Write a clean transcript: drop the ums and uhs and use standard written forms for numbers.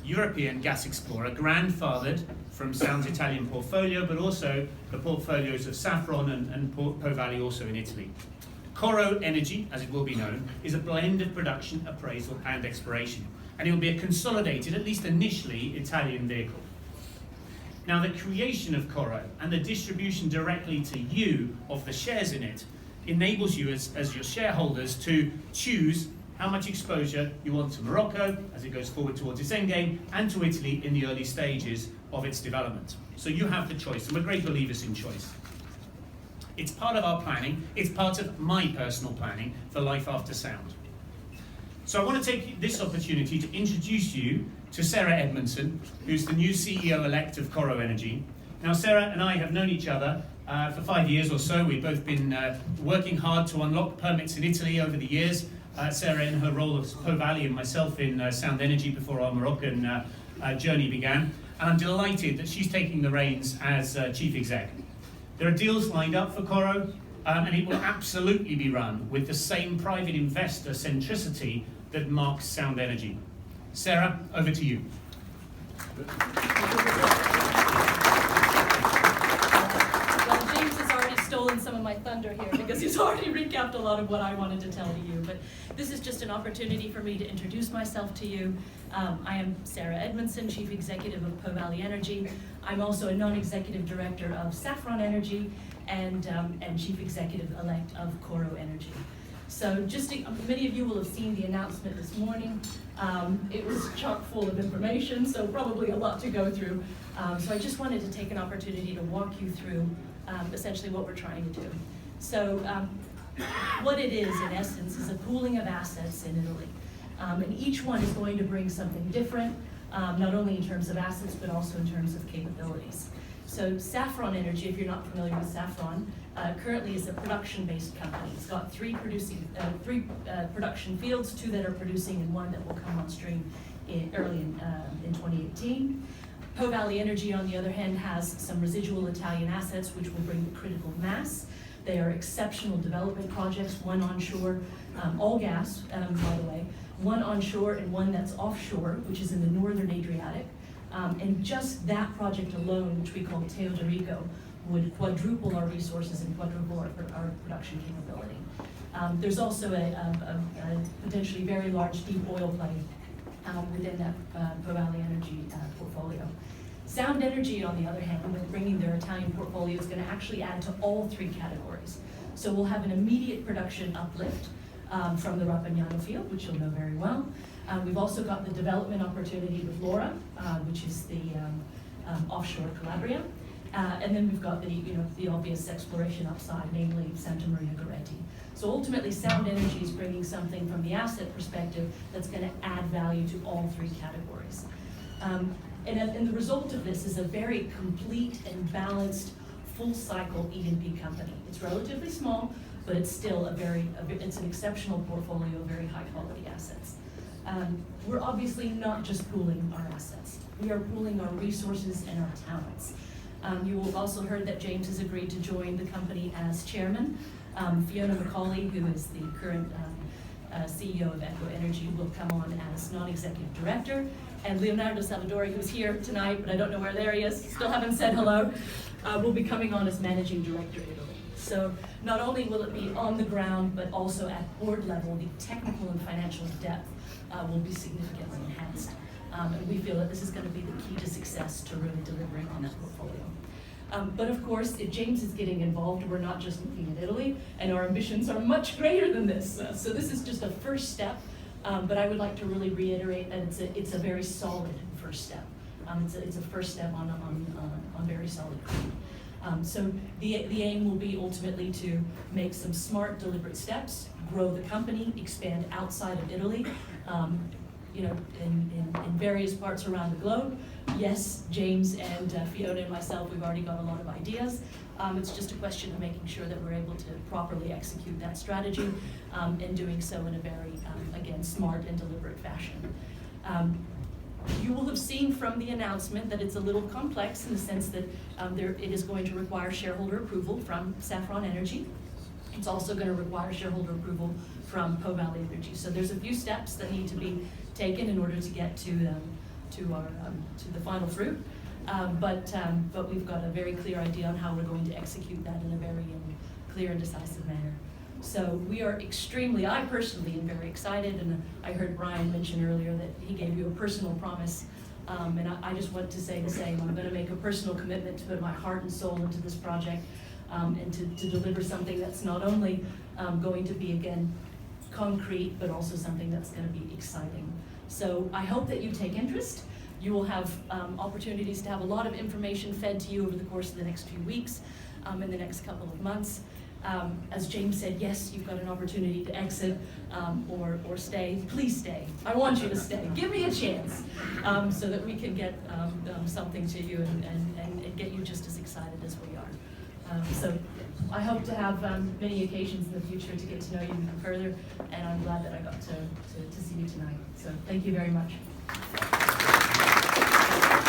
European gas explorer, grandfathered from Sound's Italian portfolio, but also the portfolios of Saffron and Po Valley also in Italy. Coro Energy, as it will be known, is a blend of production, appraisal and exploration, and it will be a consolidated, at least initially, Italian vehicle. Now, the creation of Coro and the distribution directly to you of the shares in it enables you as your shareholders to choose how much exposure you want to Morocco as it goes forward towards its endgame, and to Italy in the early stages of its development. So you have the choice, and we're great believers in choice. It's part of our planning, it's part of my personal planning for life after Sound. So I want to take this opportunity to introduce you to Sara Edmonson, who's the new CEO-elect of Coro Energy. Now, Sara and I have known each other for 5 years or so. We've both been working hard to unlock permits in Italy over the years. Sara in her role of Po Valley and myself in Sound Energy before our Moroccan journey began. And I'm delighted that she's taking the reins as Chief Exec. There are deals lined up for Coro, and it will absolutely be run with the same private investor centricity that marks Sound Energy. Sara, over to you. Stolen some of my thunder here because he's already recapped a lot of what I wanted to tell to you, but this is just an opportunity for me to introduce myself to you. I am Sara Edmonson, Chief Executive of Po Valley Energy. I'm also a non-executive director of Saffron Energy and Chief Executive-elect of Coro Energy. So many of you will have seen the announcement this morning. It was chock full of information, so probably a lot to go through. So I just wanted to take an opportunity to walk you through essentially what we're trying to do. So what it is, in essence, is a pooling of assets in Italy. And each one is going to bring something different, not only in terms of assets, but also in terms of capabilities. So Saffron Energy, if you're not familiar with Saffron, currently is a production-based company. It's got three production fields, 2 that are producing and 1 that will come on stream early in 2018. Po Valley Energy, on the other hand, has some residual Italian assets which will bring the critical mass. They are exceptional development projects, 1 onshore, all gas, by the way, 1 onshore and 1 that's offshore, which is in the northern Adriatic. And just that project alone, which we call Teodorico, would quadruple our resources and quadruple our production capability. There's also a potentially very large deep oil play within that Po Valley Energy portfolio. Sound Energy, on the other hand, with bringing their Italian portfolio, is going to actually add to all 3 categories. So we'll have an immediate production uplift from the Rapagnano field, which you'll know very well. We've also got the development opportunity with Laura, which is the offshore Calabria. And then we've got the obvious exploration upside, namely Santa Maria Goretti. So ultimately, Sound Energy is bringing something from the asset perspective that's going to add value to all 3 categories. And the result of this is a very complete and balanced, full-cycle E&P company. It's relatively small, but it's still it's an exceptional portfolio of very high-quality assets. We're obviously not just pooling our assets. We are pooling our resources and our talents. You will have also heard that James has agreed to join the company as chairman. Fiona McCauley, who is the current CEO of Eco Energy, will come on as non-executive director. And Leonardo Salvadori, who's here tonight, but I don't know where there he is, still haven't said hello, will be coming on as managing director Italy. So not only will it be on the ground, but also at board level, the technical and financial depth will be significantly enhanced. And we feel that this is going to be the key to success to really delivering on that portfolio. But of course, if James is getting involved, we're not just looking at Italy, and our ambitions are much greater than this. So this is just a first step, but I would like to really reiterate that it's a very solid first step. It's a first step on very solid ground. So the aim will be ultimately to make some smart, deliberate steps, grow the company, expand outside of Italy, in various parts around the globe. Yes, James and Fiona and myself, we've already got a lot of ideas. It's just a question of making sure that we're able to properly execute that strategy and doing so in a very, again, smart and deliberate fashion. You will have seen from the announcement that it's a little complex in the sense that it is going to require shareholder approval from Saffron Energy. It's also going to require shareholder approval from Po Valley Energy. So there's a few steps that need to be taken in order to get to to the final fruit. But we've got a very clear idea on how we're going to execute that in a very clear and decisive manner. So we are I personally am very excited, and I heard Brian mention earlier that he gave you a personal promise, and I just want to say the same. I'm going to make a personal commitment to put my heart and soul into this project, and to deliver something that's not only going to be, again, concrete, but also something that's going to be exciting. So I hope that you take interest. You will have opportunities to have a lot of information fed to you over the course of the next few weeks, in the next couple of months. As James said, yes, you've got an opportunity to exit or stay. Please stay. I want you to stay. Give me a chance, so that we can get something to you and get you just as excited as we are. So I hope to have many occasions in the future to get to know you even further, and I'm glad that I got to see you tonight. So thank you very much.